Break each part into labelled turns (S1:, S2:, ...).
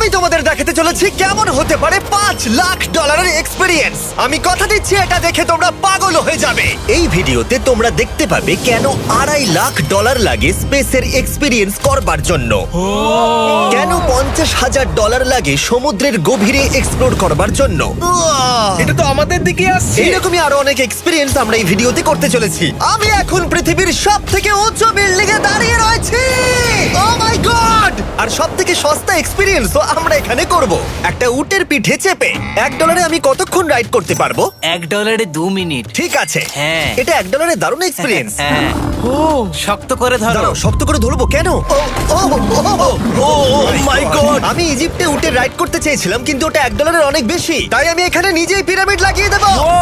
S1: আমি তোমাদের দেখাতে চলেছি কেমন হতে পারে $5 লাখ এক্সপিরিয়েন্স। আমি কথা দিচ্ছি এটা দেখে তোমরা পাগল হয়ে যাবে। এই ভিডিওতে তোমরা দেখতে পাবে কেন $2.5 লাখ লাগে স্পেসের এক্সপিরিয়েন্স করবার জন্য, কেন $50,000 লাগে সমুদ্রের গভীরে এক্সপ্লোর করবার জন্য।
S2: এটা তো আমাদের দিকে আসছে।
S1: এইরকমই আরো অনেক এক্সপিরিয়েন্স আমরা এই ভিডিওতে করতে চলেছি। আমি এখন পৃথিবীর সবথেকে উঁচু বিল্ডিং এ দাঁড়িয়ে রয়েছি। ও মাই গড! আর সবথেকে সস্তা এক্সপিরিয়েন্সও আমরা এখানে করব। একটা উটের পিঠে চেপে $1 আমি কতক্ষণ রাইড করতে পারবো?
S3: $1 2 মিনিট।
S1: ঠিক আছে,
S3: হ্যাঁ।
S1: এটা $1 দারুণ এক্সপিরিয়েন্স।
S3: হ্যাঁ। ও শক্ত করে ধরো।
S1: দাঁড়াও, শক্ত করে ধরবো কেন? ও মাই গড! আমি ইজিপ্টে উটে রাইড করতে চেয়েছিলাম, কিন্তু ওটা $1 অনেক বেশি, তাই আমি এখানে নিজেই পিরামিড লাগিয়ে দেবো।
S4: ও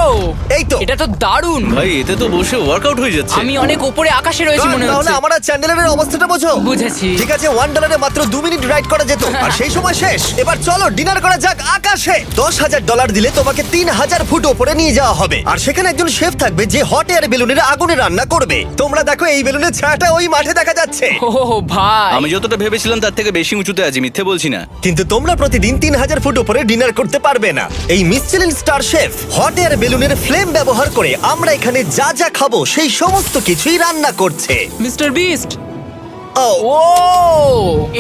S1: এই তো।
S4: এটা তো দারুণ।
S2: ভাই এতে তো বসে ওয়ার্কআউট হয়ে যাচ্ছে।
S4: আমি অনেক উপরে আকাশে রয়েছি মনে
S1: তাহলে
S4: হচ্ছে।
S1: আমার আর চ্যান্ডেলের অবস্থাটা বোঝো।
S4: বুঝেছি।
S1: ঠিক আছে, $1 মাত্র 2 মিনিট রাইড করা যেত, আর সেই সময় শেষ। এবার চলো ডিনার করা যাক আকাশে। $10,000 দিলে তোমাকে 3000 ফুট উপরে নিয়ে যাওয়া হবে, আর সেখানে একজন শেফ থাকবে যে হট এয়ার বেলুনের আগুনে রান্না করবে। তোমরা দেখো এই বেলুনের ছায়াটা ওই মাঠে দেখা যাচ্ছে।
S4: ও ভাই,
S2: আমি যতটা ভেবেছিলাম তার থেকে বেশি উঁচুতে আছি, মিথ্যে বলছি না।
S1: কিন্তু তোমরা প্রতিদিন 3000 ফুট উপরে ডিনার করতে পারবে না। এই Michelin star chef hot air বেলুনের ফ্লেম ব্যবহার করে আমরা এখানে যা যা খাবো সেই সমস্ত কিছুই রান্না করছে।
S4: Mister beast.
S1: ও
S4: ও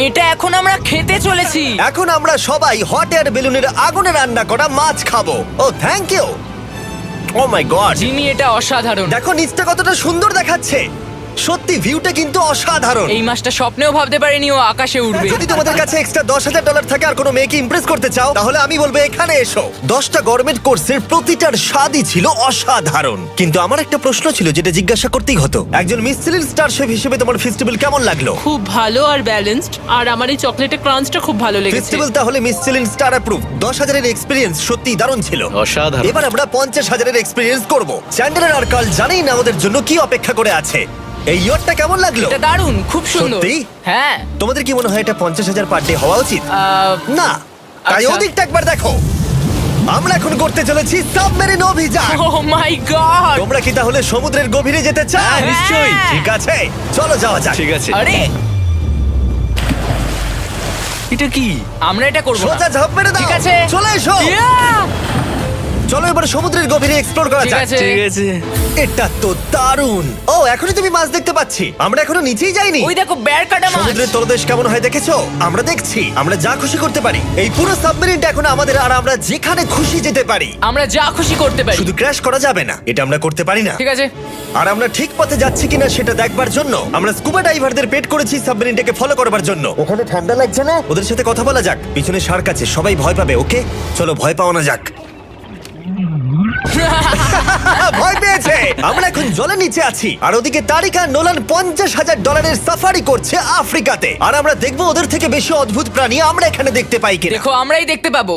S4: এটা এখন আমরা খেতে চলেছি।
S1: এখন আমরা সবাই হট এয়ার বেলুনের আগুনে রান্না করা মাছ খাবো। Oh thank you. Oh my god,
S4: Jimmy এটা অসাধারণ।
S1: দেখো নিচটা কতটা সুন্দর দেখাচ্ছে। সত্যি ভিউটা কিন্তু অসাধারণ।
S4: এই মাসটা স্বপ্নেও ভাবতে পারিনি ও আকাশে উঠবে।
S1: যদি তোমাদের কাছে এক্সট্রা $10,000 থাকে আর কোনো মেয়েকে ইমপ্রেস করতে চাও, তাহলে আমি বলবো এখানে এসো। 10টা গভর্নমেন্ট কোর্সের প্রতিটার স্বাদই ছিল অসাধারণ। কিন্তু আমার একটা প্রশ্ন ছিল যেটা জিজ্ঞাসা করতেই হতো, একজন মিশেলিন স্টার শেফ হিসেবে তোমার ফেস্টিভ্যাল কেমন লাগলো?
S5: খুব ভালো আর ব্যালেন্সড, আর আমার এই চকলেটের ক্রাঞ্চটা খুব ভালো লেগেছে।
S1: ফেস্টিভ্যাল তাহলে মিশেলিন স্টার অ্যাপ্রুভ। 10,000 এক্সপিরিয়েন্স সত্যি দারুণ ছিল।
S2: অসাধারণ।
S1: এবার আমরা 50,000 এক্সপিরিয়েন্স করব। চ্যান্ডেলার আর কার্ল জানেই না ওদের জন্য কি অপেক্ষা করে আছে। এই ইয়ারটা কেমন লাগলো?
S4: এটা দারুণ, খুব সুন্দর।
S1: সত্যি?
S4: হ্যাঁ।
S1: তোমাদের কি মনে হয় এটা 50,000 পার ডে হওয়া উচিত? না, তাই
S4: আচ্ছা।
S1: ওদিকটা একবার দেখো। আমরা এখন করতে চলেছি সাবমেরিন অভিযান।
S4: ও মাই গড।
S1: তোমরা কি তাহলে সমুদ্রের গভীরে যেতে চাও?
S4: হ্যাঁ, নিশ্চয়ই।
S1: ঠিক আছে, চলো যাওয়া যাক।
S2: ঠিক আছে।
S4: আরে
S2: এটা কি?
S4: আমরা এটা করব না।
S1: সোজা ঝাঁপ মেরে দাও।
S4: ঠিক আছে।
S1: চলে এসো।
S4: Yeah!
S1: চলো এবার সমুদ্রের গভীরে এক্সপ্লোর করা
S4: ঠিক
S1: যাক।
S4: আছে।
S2: ঠিক আছে।
S1: এটা তো দারুণ। ও এখনই তুমি মাছ দেখতে পাচ্ছি, আমরা এখনো নিচেই যাইনি।
S4: ওই দেখো বের কাটা মাছ।
S1: সমুদ্রের তলদেশ কেমন হয় দেখেছো? আমরা দেখছি, আমরা যা খুশি করতে পারি। এই পুরো সাবমেরিনটা এখন আমাদের, আর আমরা যেখানে খুশি যেতে পারি।
S4: আমরা যা খুশি করতে পারি।
S1: শুধু ক্র্যাশ করা যাবে না, এটা আমরা করতে পারি না।
S4: ঠিক আছে।
S1: আর আমরা ঠিক পথে যাচ্ছি কিনা সেটা দেখবার জন্য আমরা স্কুবা ডাইভারদের পেড করেছি সাবমেরিনটাকে ফলো করবার জন্য। ওখানে ঠান্ডা লাগছে না? ওদের সাথে কথা বলা যাক। পিছনে শার্ক আছে, সবাই ভয় পাবে। ওকে চলো ভয় পাওয়া না যাক। ভয় পেয়েছে। আমরা এখন জলের নিচে আছি, আর ওদিকে তারিকা নোলান $50,000 সাফারি করছে আফ্রিকাতে। আর আমরা দেখবো ওদের থেকে বেশি অদ্ভুত প্রাণী আমরা এখানে দেখতে পাই কিনা।
S4: দেখো আমরাই দেখতে পাবো।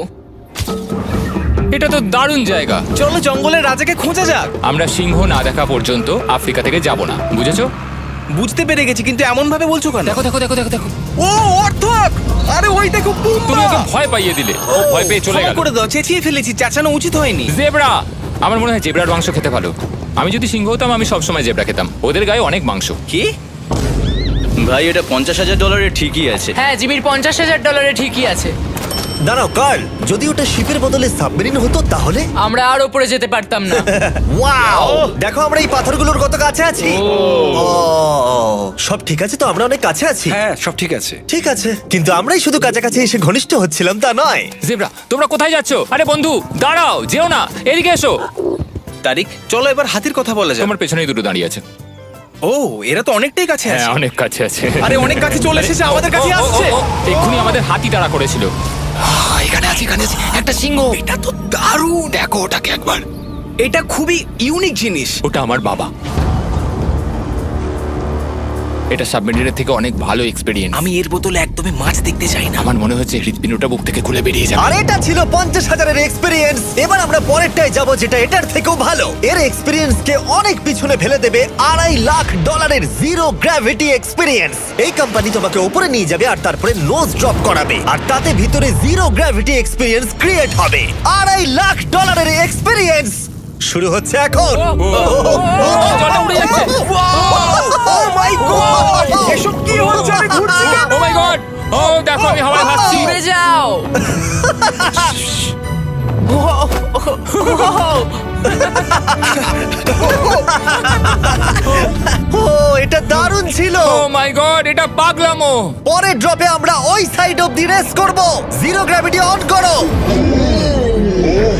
S6: এটা তো দারুণ জায়গা।
S2: চলো জঙ্গলের রাজাকে খোঁজা যাক।
S6: আমরা সিংহ না দেখা পর্যন্ত আফ্রিকা থেকে যাব না, বুঝেছো?
S2: বুঝতে পেরে গেছি, কিন্তু এমন ভাবে বলছো কেন?
S6: দেখো দেখো দেখো দেখো দেখো,
S2: ও অর্থক! আরে ওই দেখো
S6: তুমি
S2: পুম্বা!
S6: ওকে ভয় পাইয়ে দিলে, ও ভয় পেয়ে চলে
S2: ক্ষমা
S6: গেল।
S2: করে দাও, চেঁচিয়ে ফেলেছি, চাচানো উচিত হয়নি।
S6: জেব্রা, আমার মনে হয় জেব্রার মাংস খেতে ভালো। আমি যদি সিংহ হতাম আমি সবসময় জেব্রা খেতাম, ওদের গায়ে অনেক মাংস।
S2: কি? ভাই এটা $50,000 ঠিকই আছে।
S4: হ্যাঁ, জিমির $50,000 ঠিকই আছে।
S1: দাঁড়াও কার্ল, যদি ওটা শিপের বদলে সাবমেরিন হতো তাহলে?
S4: আমরা আর উপরে যেতে পারতাম না।
S1: ওয়াও, দেখো আমরা এই পাথরগুলোর কত কাছে আছি। ও, সব ঠিক আছে তো? আমরা অনেক কাছে আছি।
S2: হ্যাঁ সব ঠিক আছে।
S1: ঠিক আছে, কিন্তু আমরাই শুধু কাছাকাছি এসে ঘনিষ্ঠ হচ্ছিলাম তা নয়।
S6: জেব্রা, তোমরা কোথায় যাচ্ছো? আরে বন্ধু দাঁড়াও, যেও না, এদিকে এসো।
S2: তারিক চলো এবার হাতির কথা বলা যাক।
S6: তোমার পেছনেই দুটো দাঁড়িয়ে আছে।
S2: ও এরা তো অনেকটাই কাছে আছে।
S6: হ্যাঁ, অনেক কাছে আছে।
S2: আরে অনেক কাছে চলে এসেছে, আমাদের কাছে আসছে।
S6: এক্ষুনি আমাদের হাতি তাড়া করেছিল। এখানে আছে একটা সিংহ।
S2: এটা তো দারুণ।
S6: দেখো ওটাকে একবার।
S2: এটা খুবই ইউনিক জিনিস।
S6: ওটা আমার বাবা। এটা সাবমেরিনের থেকে অনেক ভালো এক্সপেরিয়েন্স।
S2: আমি এর বোতলে একদমই মাছ দেখতে চাই না।
S6: আমার মনে হচ্ছে হৃৎপিণ্ডটা বুক থেকে খুলে বেরিয়ে যাবে।
S1: আর এটা ছিল 50,000 এক্সপিরিয়েন্স। এবার আমরা পরেরটায় যাব যেটা এটার থেকেও ভালো। এর এক্সপিরিয়েন্স কে অনেক পিছনে ফেলে দেবে। $2.5 জিরো গ্র্যাভিটি এক্সপিরিয়েন্স। এই কোম্পানি তোমাকে উপরে নিয়ে যাবে আর তারপরে নোজ ড্রপ করাবে, আর তাতে ভিতরে জিরো গ্র্যাভিটি এক্সপিরিয়েন্স ক্রিয়েট হবে। $2.5 এক্সপিরিয়েন্স শুরু হচ্ছে এখন।
S6: জলটা উড়ে যাচ্ছে।
S1: ও মাই গড,
S2: এসব কি হচ্ছে? আমি ঘুরছি কেন?
S6: ও মাই গড! ও দেখো আমি হাওয়ায় ভাসছি।
S4: উড়ে যাও।
S1: ও এটা দারুণ ছিল।
S6: ও মাই গড, এটা পাগলামো।
S1: পরের ড্রপে আমরা ওই সাইড অফ দি রেস করব। জিরো গ্র্যাভিটি অন করো।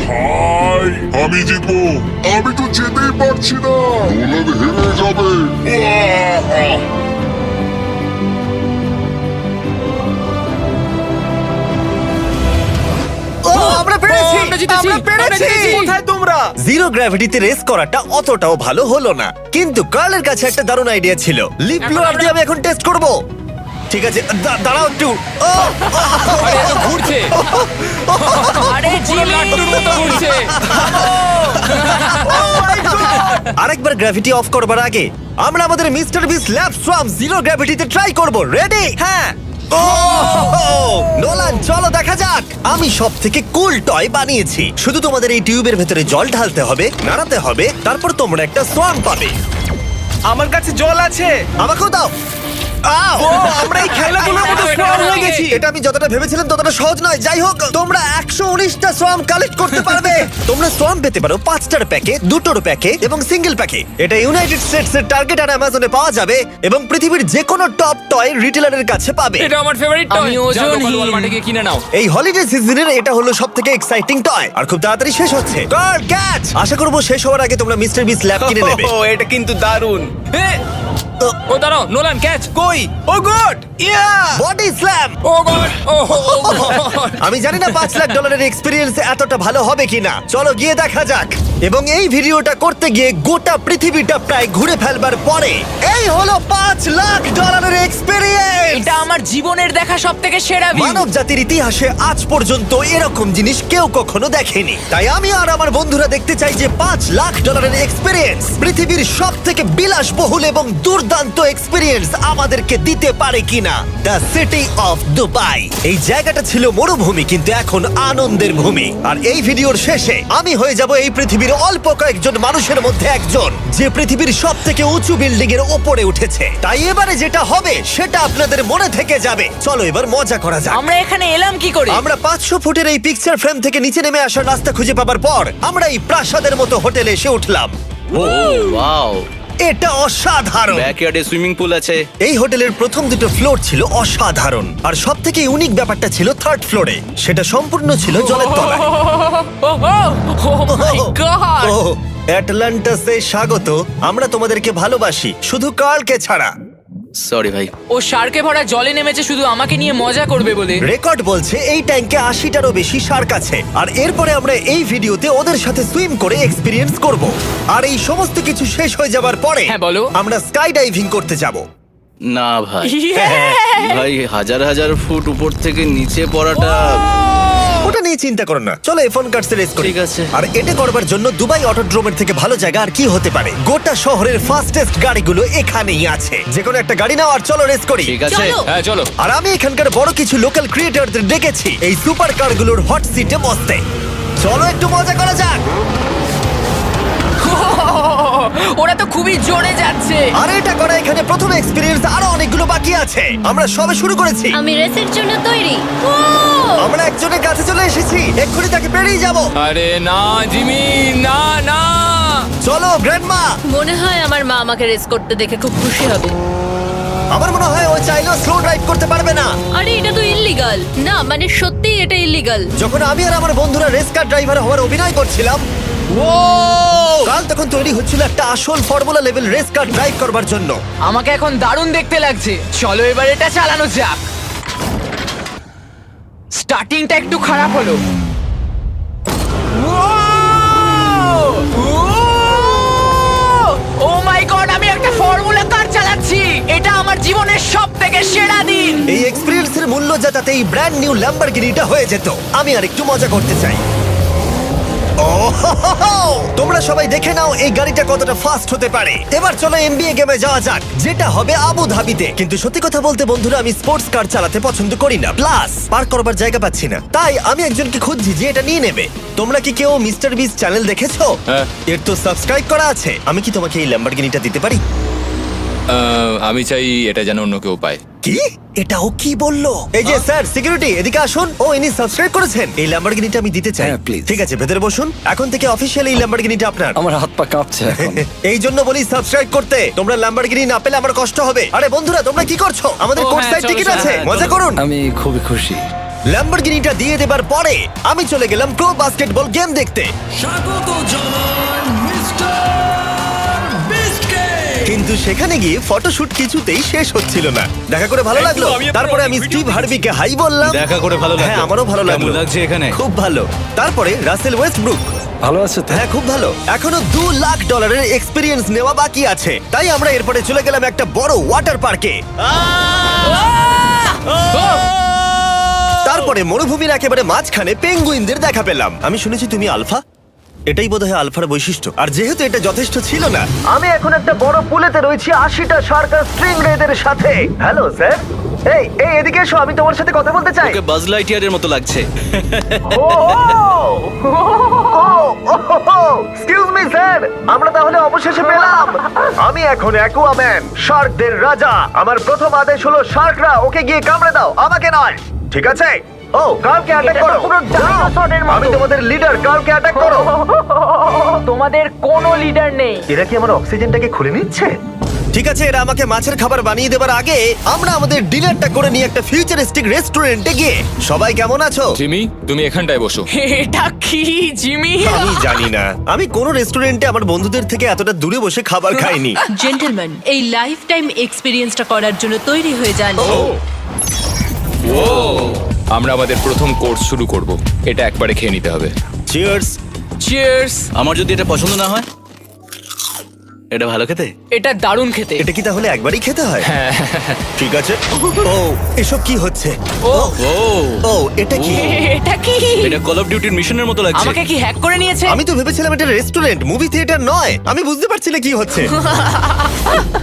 S7: হাই, আমি জিতবো। আমি তো যেতেই পারছি না, নোলান হেরে যাবে। আহ!
S1: ও আমরা পেরেছি,
S6: আমরা জিতেছি,
S1: আমরা পেরেছি।
S6: আমরা জিতেছি।
S1: কোথায় তোমরা? জিরো গ্র্যাভিটিতে রেস করাটা অতটাও ভালো হলো না, কিন্তু কার্লের কাছে একটা দারুণ আইডিয়া ছিল। লিপ ব্লোয়ার দিয়ে আমি এখন টেস্ট করব। ঠিক আছে, দাঁড়াও একটু। ও,
S6: আরে এত ঘুরছে,
S4: আরে
S6: পুরো লাট্টুর মতো ঘুরছে।
S1: আরেকবার গ্র্যাভিটি অফ করবার আগে আমরা আমাদের মিস্টার বিস ল্যাব সোয়াম জিরো গ্র্যাভিটিতে ট্রাই করব। রেডি?
S4: হ্যাঁ।
S1: নোলান চলো দেখা যাক। আমি সব থেকে কুল টয় বানিয়েছি। শুধু তোমাদের এই টিউবের ভেতরে জল ঢালতে হবে, নাড়াতে হবে, তারপর তোমরা একটা সোয়াম পাবে।
S3: আমার কাছে জল আছে।
S1: আমাকেও দাও। আও!
S3: আমরা এই খেলাগুলোর মধ্যে স্ট্রং হয়ে গেছি।
S1: এটা আমি যতটা ভেবেছিলাম ততটা সহজ নয়। যাই হোক, তোমরা 119টা সোয়াম কালেক্ট করতে পারবে। তোমরা সোয়াম পেতে পারো 5টার প্যাকে, 2টোর প্যাকে এবং সিঙ্গেল প্যাকে। এটা ইউনাইটেড স্টেটস এর টার্গেট আর অ্যামাজনে পাওয়া যাবে এবং পৃথিবীর যে কোনো টপ টয় রিটেলারের কাছে পাবে।
S6: এটা আমার ফেভারিট টয়।
S4: আমি ওজনহীন।
S6: ওয়ালমার্টে গিয়ে কিনে নাও।
S1: এই হলিডে সিজনের এটা হলো সবথেকে এক্সাইটিং টয় আর খুব তাড়াতাড়ি শেষ হচ্ছে। কার ক্যাচ! আশা করব শেষ হওয়ার আগে তোমরা মিস্টার বিস ল্যাব কিনে নেবে।
S3: ও এটা কিন্তু দারুণ।
S6: ও দাঁড়াও, নোলান ক্যাচ।
S3: কই? Oh god! Yeah!
S1: Body slam!
S6: Oh god, oh god.
S1: আমি জানি না $5 লাখ এক্সপেরিয়েন্স এতটা ভালো হবে কিনা। চলো গিয়ে দেখা যাক। এবং এই ভিডিওটা করতে গিয়ে গোটা পৃথিবীটা প্রায় ঘুরে ফেলবার পরে এই হলো $5 লাখ এক্সপেরিয়েন্স।
S4: এটা আমার জীবনের দেখা সবথেকে সেরা ভিউ।
S1: মানব জাতির ইতিহাসে আজ পর্যন্ত এরকম জিনিস কেউ কখনো দেখেনি। তাই আমি আর আমার বন্ধুরা দেখতে চাই যে $5 লাখ এক্সপেরিয়েন্স পৃথিবীর সব থেকে বিলাসবহুল এবং দুর্দান্ত এক্সপেরিয়েন্স আমাদেরকে দিতে পারে কিনা। The city of Dubai. এই জায়গাটা ছিল মরুভূমি, কিন্তু এখন আনন্দের ভূমি। আর এই ভিডিওর শেষে আমি হয়ে যাব এই পৃথিবীর অল্প কয়েকজন মানুষের মধ্যে একজন, যে পৃথিবীর সব থেকে উঁচু বিল্ডিং এর ওপরে উঠেছে। তাই এবারে যেটা হবে সেটা আপনাদের মনে থেকে যাবে। চলো এবার মজা করা যাক।
S4: আমরা এখানে এলাম কি করে?
S1: আমরা 500 ফুটের এই পিকচার ফ্রেম থেকে নিচে নেমে আসার রাস্তা খুঁজে পাবার পর আমরা এই প্রাসাদের মতো হোটেলে এসে উঠলাম।
S2: ও ওয়াও,
S1: এটা অসাধারণ।
S2: ব্যাকইয়ার্ডে সুইমিং পুল আছে।
S1: এই হোটেলের প্রথম দুটো ফ্লোর ছিল অসাধারণ, আর সব থেকে ইউনিক ব্যাপারটা ছিল থার্ড ফ্লোরে। সেটা সম্পূর্ণ ছিল জলের তলায়।
S4: ও মাই গড!
S1: ও অ্যাটলান্টাসে স্বাগত। আমরা তোমাদেরকে ভালোবাসি, শুধু কার্লকে ছাড়া।
S2: সরি ভাই।
S4: ও শার্কে ভরা জলে নেমেছে শুধু আমাকে নিয়ে মজা করবে বলে।
S1: রেকর্ড বলছে এই ট্যাঙ্কে 80টারও বেশি শার্ক আছে। আর এরপরে আমরা এই ভিডিওতে ওদের সাথে সুইম করে এক্সপেরিয়েন্স করব। আর এই সমস্ত কিছু শেষ হয়ে যাবার পরে
S4: হ্যাঁ, বলো।
S1: আমরা স্কাই ডাইভিং করতে যাব।
S2: না ভাই,
S1: হ্যাঁ।
S2: ভাই হাজার হাজার ফুট উপর থেকে নিচে পড়াটা।
S1: ওটা নিয়ে চিন্তা করো না, চলো F1 কার্সে রেস করি।
S2: ঠিক আছে।
S1: আর এটা করবার জন্য দুবাই অটোড্রোমের থেকে ভালো জায়গা আর কি হতে পারে। গোটা শহরের ফাস্টেস্ট গাড়িগুলো এখানেই আছে। যে কোনো একটা গাড়ি নাও আর চলো রেস করি।
S2: ঠিক আছে।
S6: হ্যাঁ চলো।
S1: আর আমি এখানকার বড় কিছু লোকাল ক্রিয়েটরদের ডেকেছি এই সুপার কারগুলোর হট সিটে বসতে। চলো একটু মজা করা যাক।
S4: ওরা তো খুবই জোরে যাচ্ছে।
S1: আর এটা করা এখানে প্রথম এক্সপেরিয়েন্স, আরো অনেকগুলো বাকি আছে। আমরা সবে শুরু করেছি।
S8: আমি রেসের জন্য তৈরি।
S1: আমরা একজনের কাছে চলে এসেছি, এক্ষুনি তাকে পেরিয়ে যাব।
S6: আরে না জিমি, না না।
S1: চলো গ্র্যান্ডমা।
S8: মনে হয় আমার মা আমাকে রেস করতে দেখে খুব খুশি হবে।
S1: আমার মনে হয় ও চাইলেও স্লো ড্রাইভ করতে পারবে না।
S8: আরে এটা তো ইল্লিগাল। না মানে সত্যিই এটা ইল্লিগাল।
S1: যখন আমি আর আমার বন্ধুরা রেস কার ড্রাইভার হওয়ার অভিনয় করছিলাম, কাল তখন তৈরি হচ্ছিল একটা আসল formula level race car drive করবার জন্য।
S4: আমাকে এখন দারুণ দেখতে লাগছে। চলো এবার এটা চালানো যাক। স্টার্টিংটা একটু খারাপ হলো। ও মাই গড, আমি একটা ফর্মুলা কার চালাচ্ছি। এটা আমার জীবনের সবথেকে সেরা দিন।
S1: এই এক্সপেরিয়েন্সের মূল্য যা, তাতে এই ব্র্যান্ড নিউ ল্যাম্বরগিনিটা হয়ে যেত। আমি আর একটু মজা করতে চাই। তোমরা সবাই দেখে নাও এই গাড়িটা কতটা ফাস্ট হতে পারে। এবার চলো NBA গেমে যাওয়া যাক, যেটা হবে আবু ধাবিতে। কিন্তু সত্যি কথা বলতে বন্ধুরা, আমি স্পোর্টস কার চালাতে পছন্দ করি না, প্লাস পার্ক করবার জায়গা পাচ্ছি না। তাই আমি একজনকে খুঁজছি যে এটা নিয়ে নেবে। তোমরা কি কেউ মিস্টার বিস চ্যানেল দেখেছো?
S6: হ্যাঁ।
S1: এর তো সাবস্ক্রাইব করা আছে। আমি কি তোমাকে এই ল্যাম্বরগিনিটা দিতে পারি?
S6: আমি চাই এটা যেন অন্য কেউ পায়।
S1: কি এটা ও কি বললো? এই যে স্যার সিকিউরিটি এদিকে আসুন। ও ইনি সাবস্ক্রাইব করেছেন। এই ল্যাম্বরগিনিটা আমি দিতে চাই।
S9: হ্যাঁ, please.
S1: ঠিক আছে ভেতরে বসুন। এখন থেকে অফিশিয়ালি এই ল্যাম্বরগিনিটা আপনার।
S9: আমার হাত পা কাঁপছে এখন।
S1: এই জন্য বলি সাবস্ক্রাইব করতে। তোমরা ল্যাম্বরগিনি না পেলে আমার কষ্ট হবে। আরে বন্ধুরা তোমরা কি করছো? আমাদের
S5: ও,
S1: কোর্ট
S5: হ্যাঁ,
S1: সাইড
S5: চলো,
S1: টিকিট
S5: চলো,
S1: আছে,
S5: হ্যাঁ,
S1: মজা
S5: চলো।
S1: করুন।
S9: আমি খুবই খুশি।
S1: ল্যাম্বরগিনিটা দিয়ে দেবার পরে আমি চলে গেলাম প্রো বাস্কেটবল গেম দেখতে। কিন্তু সেখানে গিয়ে ফটোশুট কিছুতেই শেষ হচ্ছিল না। দেখা করে ভালো লাগলো। তারপরে আমি স্টিভ হার্বিকে হাই বললাম।
S2: দেখা করে ভালো লাগলো।
S1: হ্যাঁ আমারও ভালো লাগলো।
S2: কেমন লাগছে এখানে?
S1: খুব ভালো। তারপরে রাসেল ওয়েস্টব্রুক।
S9: ভালো আছে তো?
S1: হ্যাঁ খুব ভালো। এখনো $2 লাখ এক্সপিরিয়েন্স নেওয়া বাকি আছে। তাই আমরা এরপরে চলে গেলাম একটা বড় ওয়াটার পার্কে। তারপরে মরুভূমির একেবারে মাঝখানে পেঙ্গুইনদের দেখা পেলাম। আমি শুনেছি তুমি আলফা। এটাই বোধহয় আলফার বৈশিষ্ট্য। আর যেহেতু এটা যথেষ্ট ছিল না, আমি এখন একটা বড় পুলেতে রয়েছি 80টা শার্ক আর স্ট্রিং রেদের সাথে। Hello sir. এই এই এদিকে এসো, আমি তোমার সাথে কথা বলতে চাই।
S2: ওকে বাজ লাইটইয়ারের মতো লাগছে।
S1: এক্সকিউজ মি স্যার, আমরা তাহলে অবশেষে পেলাম। আমি এখন অ্যাকুয়াম্যান, শার্কদের রাজা। আমার প্রথম আদেশ হলো শার্করা ওকে গিয়ে কামড়ে দাও, আমাকে নয়। ঠিক আছে? ও কার্লকে অ্যাটাক করো। আমি তোমাদের লিডার, কার্লকে অ্যাটাক করো।
S4: তোমাদের কোনো লিডার নেই।
S1: এরা কি আমার অক্সিজেনটাকে খুলে নিচ্ছে? ঠিক আছে, এরা আমাকে মাছের খাবার বানিয়ে দেবার আগে আমরা আমাদের ডিনারটা করে নিয়ে একটা ফিউচারিস্টিক রেস্টুরেন্টে গিয়ে। সবাই কেমন আছো?
S6: জিমি তুমি এখানটায় বসো।
S4: এটা কি জিমি?
S1: আমি জানি না, আমি কোন রেস্টুরেন্টে আমার বন্ধুদের থেকে এতটা দূরে বসে খাবার খাইনি।
S8: জেন্টলম্যান, এই লাইফ টাইম এক্সপিরিয়েন্সটা করার জন্য তৈরি হয়ে যান।
S6: আমরা আমাদের প্রথম কোর্স শুরু করব। এটা একবারে খেয়ে নিতে হবে।
S1: চিয়ার্স।
S4: চিয়ার্স।
S2: আমার যদি এটা পছন্দ না হয়? এটা ভালো খেতে?
S4: এটা দারুণ খেতে।
S1: এটা কি তাহলে একবারই খেতে হয়? ঠিক আছে। ও এসব কি হচ্ছে?
S4: ও
S2: ও
S1: ও এটা কি?
S4: এটা কি?
S2: এটা কল অফ ডিউটির মিশনের মতো লাগছে।
S4: আমাকে কি হ্যাক করে নিয়েছে?
S1: আমি তো ভেবেছিলাম এটা রেস্টুরেন্ট, মুভি থিয়েটার নয়। আমি বুঝতে পারছি না কি হচ্ছে।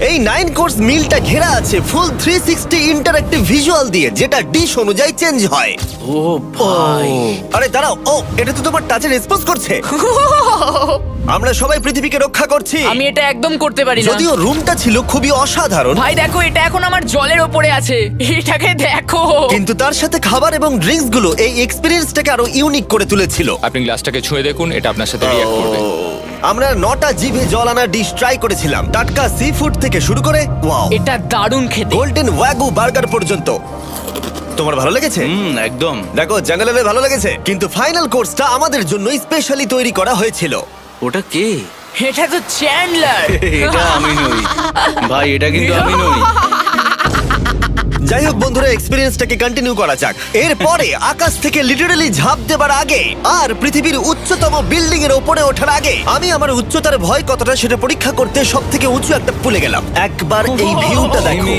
S1: এই 9 কোর্স মিলটা ঘেরা আছে ফুল 360 ইন্টারঅ্যাক্টিভ ভিজুয়াল দিয়ে, যেটা ডিশ অনুযায়ী চেঞ্জ হয়।
S2: ও ভাই,
S1: আরে দাঁড়াও, ও এটা তো তোমার টাচে রেসপন্স করছে। আমরা সবাই পৃথিবীকে রক্ষা করছি।
S4: আমি এটা একদম করতে পারি না।
S1: যদিও রুমটা ছিল খুবই অসাধারণ,
S4: ভাই দেখো, এটা এখন আমার জলের ওপরে আছে। এটাকে দেখো।
S1: কিন্তু তার সাথে খাবার এবং ড্রিঙ্কস গুলো এই এক্সপেরিয়েন্সটাকে আরো ইউনিক করে তুলেছিল।
S6: আপনি গ্লাসটাকে ছুঁয়ে দেখুন, এটা আপনার সাথে রিঅ্যাক্ট করবে।
S1: আমরা 9টা জিভে জল আনা ডিশ ট্রাই করেছিলাম, টাটকা সি ফুড থেকে শুরু করে ওয়াও
S4: এটা দারুণ খেতে।
S1: গোল্ডেন ওয়াগু বার্গার পর্যন্ত। তোমার ভালো লেগেছে?
S2: একদম।
S1: দেখো জঙ্গলের ভালো লেগেছে, কিন্তু ফাইনাল কোর্সটা আমাদের জন্য স্পেশালি তৈরি করা হয়েছিল।
S2: ওটা কে?
S4: এটা তো চ্যান্ডলার।
S2: এটা আমি নই ভাই, এটা কিন্তু আমি নই।
S1: যাই হোক বন্ধুরা, এক্সপেরিয়েন্সটাকে কন্টিনিউ করা যাক। এরপরে আকাশ থেকে লিটারালি ঝাঁপ দেবার আগে আর পৃথিবীর উচ্চতম বিল্ডিং এর উপরে ওঠার আগে আমি আমার উচ্চতার ভয় কতটা সেটা পরীক্ষা করতে সব থেকে উঁচু একটা পুলে গেলাম। একবার এই ভিউটা দেখো।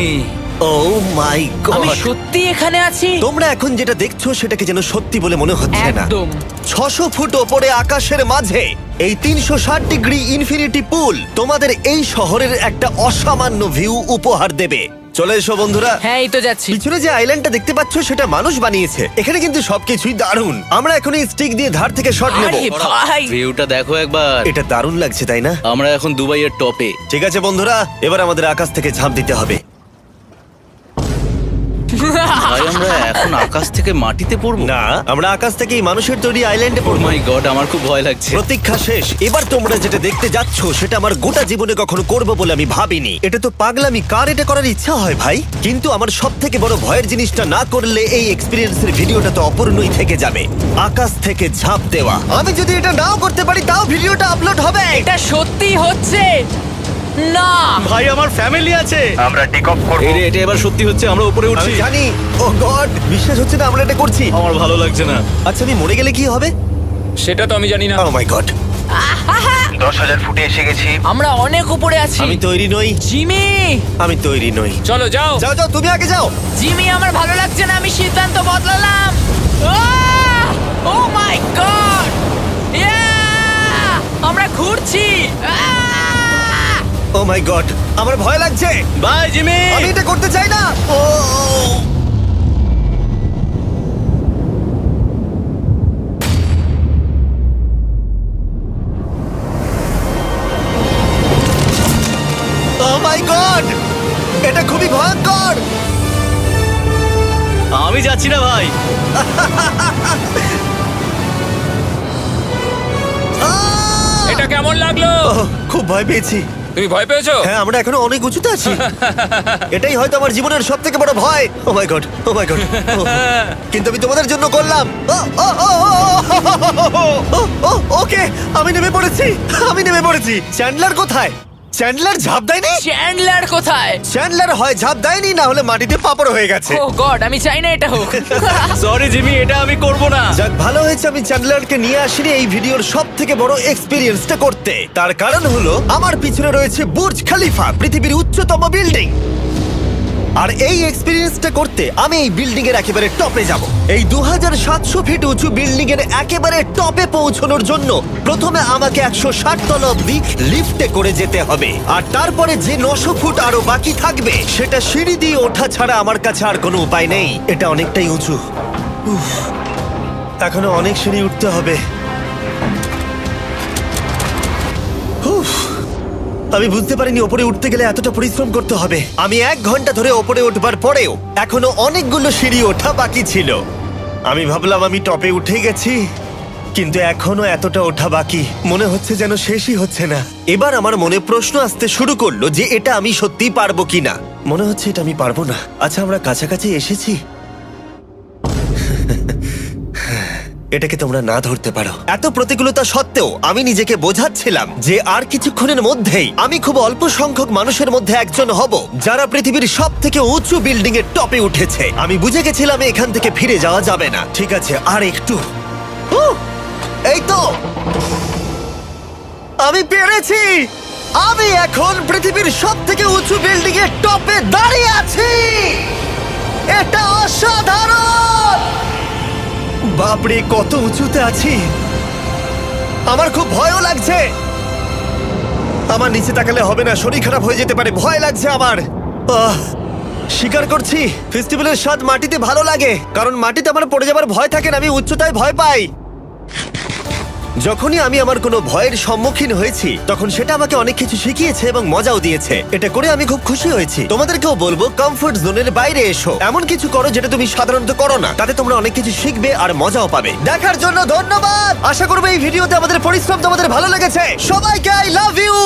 S1: ও মাই
S4: আমি
S1: গড!
S4: সত্যি এখানে আছি।
S1: তোমরা এখন যেটা দেখছো সেটাকে যেন সত্যি বলে মনে হচ্ছে না।
S4: একদম।
S1: 600 ফুট ওপরে আকাশের মাঝে এই 360 ডিগ্রি ইনফিনিটি পুল তোমাদের এই শহরের একটা অসামান্য ভিউ উপহার দেবে। চলে এসো বন্ধুরা।
S4: হ্যাঁ, এই তো যাচ্ছি।
S1: পিছনে যে আইল্যান্ডটা দেখতে পাচ্ছ সেটা মানুষ বানিয়েছে। এখানে কিন্তু সবকিছুই দারুণ। আমরা এখন এই স্টিক দিয়ে ধার থেকে শট নেব।
S4: আরে ভাই,
S2: ভিউটা দেখো একবার।
S1: এটা দারুণ লাগছে তাই না?
S2: আমরা এখন দুবাইয়ের টপে।
S1: ঠিক আছে বন্ধুরা, এবার আমাদের আকাশ থেকে ঝাঁপ দিতে হবে।
S2: ভাই আমরা এখন আকাশ থেকে মাটিতে পড়বো?
S1: না, আমরা আকাশ থেকে এই মানুষের তৈরি আইল্যান্ডে
S2: ও
S1: পড়বো।
S2: মাই গড, আমার খুব ভয় লাগছে।
S1: প্রতীক্ষা শেষ। এবার তোমরা যেটা দেখতে যাচ্ছ সেটা আমার গোটা জীবনে কখনো করবো বলে আমি ভাবিনি। এটা তো পাগলামি, কার এটা করার ইচ্ছা হয় ভাই? কিন্তু আমার সব থেকে বড় ভয়ের জিনিসটা না করলে এই এক্সপিরিয়েন্সের ভিডিওটা তো অপূর্ণই থেকে যাবে। আকাশ থেকে ঝাঁপ দেওয়া। আমি যদি এটা নাও করতে পারি তাও ভিডিওটা আপলোড হবে।
S4: এটা সত্যি হচ্ছে না।
S2: ভাই আমার ফ্যামিলি আছে।
S1: আমরা টেক অফ করব।
S2: এই রে, এটা এবার সত্যি হচ্ছে, আমরা উপরে
S1: আমি
S2: উঠছি।
S1: জানি। ও গড, বিশ্বাস হচ্ছে না আমরা এটা করছি।
S2: আমার ভালো লাগছে না।
S1: আচ্ছা আমি মরে গেলে কি হবে?
S6: সেটা তো আমি জানি না।
S1: ও মাই গড, 10,000 ফুটে এসে গেছি।
S4: আমরা অনেক উপরে আছি।
S1: আমি তৈরি নই।
S4: জিমি,
S1: আমি তৈরি নই।
S6: চলো যাও।
S1: যাও যাও, তুমি আগে যাও।
S4: জিমি, আমার ভালো লাগছে না। আমি সিদ্ধান্ত বদলালাম। ও মাই গড, আমরা ঘুরছি।
S1: ও মাই গড, আমার ভয় লাগছে।
S2: Bye Jimmy.
S1: আমি এটা করতে চাই না। ও মাই গড, এটা খুবই ভয়ঙ্কর।
S2: পারছি না ভাই।
S6: এটা কেমন লাগলো?
S1: খুব ভয় পেয়েছি।
S6: তুমি ভয় পেয়েছো?
S1: হ্যাঁ, আমরা এখনো অনেক উঁচুতে আছি। এটাই হয়তো আমার জীবনের সব থেকে বড় ভয়। ও my god, O my god. কিন্তু আমি তোমাদের জন্য করলাম। ওকে, আমি নেমে পড়েছি, আমি নেমে পড়েছি। চ্যান্ডলার কোথায়? চ্যান্ডলার ঝাঁপ দেয়নি?
S4: চ্যান্ডলার কোথায়?
S1: চ্যান্ডলার হয় ঝাঁপ দেয়নি, না হলে মাটিতে পাপড় হয়ে গেছে।
S4: ও গড, আমি চাই না এটা হোক।
S2: সরি জিমি, এটা আমি করব না।
S1: যাক, ভালো হয়েছে আমি চ্যান্ডলারকে নিয়ে আসিনি এই ভিডিওর সব থেকে বড় এক্সপিরিয়েন্সটা করতে। তার কারণ হলো আমার পিছনে রয়েছে বুর্জ খলিফা, পৃথিবীর উচ্চতম বিল্ডিং। আর এই এক্সপিরিয়েন্সটা করতে আমি এই বিল্ডিং এর একেবারে টপে যাব। এই 2700 ফিট উঁচু বিল্ডিং এর একেবারে টপে পৌঁছানোর জন্য প্রথমে আমাকে 160 তলা অব্দি লিফটে করে যেতে হবে, আর তারপরে যে 900 ফুট আরো বাকি থাকবে সেটা সিঁড়ি দিয়ে ওঠা ছাড়া আমার কাছে আর কোনো উপায় নেই। এটা অনেকটাই উঁচু। উফ, এখনো অনেক সিঁড়ি উঠতে হবে। উফ, আমি বুঝতে পারিনি ওপরে উঠতে গেলে এতটা পরিশ্রম করতে হবে। আমি 1 ঘন্টা ধরে ওপরে উঠবার পরেও এখনো অনেকগুলো সিঁড়ি ওঠা বাকি ছিল। আমি ভাবলাম আমি টপে উঠে গেছি, কিন্তু এখনো এতটা ওঠা বাকি। মনে হচ্ছে যেন শেষই হচ্ছে না। এবার আমার মনে প্রশ্ন আসতে শুরু করলো যে এটা আমি সত্যিই পারবো কিনা। মনে হচ্ছে এটা আমি পারবো না। আচ্ছা, আমরা কাছাকাছি এসেছি। এটাকে তোমরা না ধরতে পারো। এত প্রতিকূলতা সত্ত্বেও আমি নিজেকে বোঝাচ্ছিলাম যে আর কিছুক্ষণের মধ্যেই আমি খুব অল্প সংখ্যক মানুষের মধ্যে একজন হব যারা পৃথিবীর সব থেকে উঁচু বিল্ডিং এর টপে উঠেছে। আমি বুঝে গেছিলাম এখান থেকে ফিরে যাওয়া যাবে না। ঠিক আছে, আর একটু। এই তো, আমি পেরেছি। আমি এখন পৃথিবীর সব থেকে উঁচু বিল্ডিং এর টপে দাঁড়িয়ে আছি। এটা অসাধারণ। বাপরে, কত উঁচুতে আছি! আমার খুব ভয়ও লাগছে। আমার নিচে তাকালে হবে না, শরীর খারাপ হয়ে যেতে পারে। ভয় লাগছে আমার। স্বীকার করছি, ফেস্টিভ্যালের স্বাদ মাটিতে ভালো লাগে, কারণ মাটিতে আমার পড়ে যাবার ভয় থাকে না। আমি উচ্চতায় ভয় পাই। যখনই আমি আমার কোনো ভয়ের সম্মুখীন হয়েছি তখন সেটা আমাকে অনেক কিছু শিখিয়েছে এবং মজাও দিয়েছে। এটা করে আমি খুব খুশি হয়েছি। তোমাদেরকেও বলবো, কমফোর্ট জোনের বাইরে এসো, এমন কিছু করো যেটা তুমি সাধারণত করো না। তাতে তোমরা অনেক কিছু শিখবে আর মজাও পাবে। দেখার জন্য ধন্যবাদ। আশা করবো এই ভিডিওতে আমাদের পরিশ্রম তোমাদের ভালো লেগেছে। সবাইকে আই লাভ ইউ।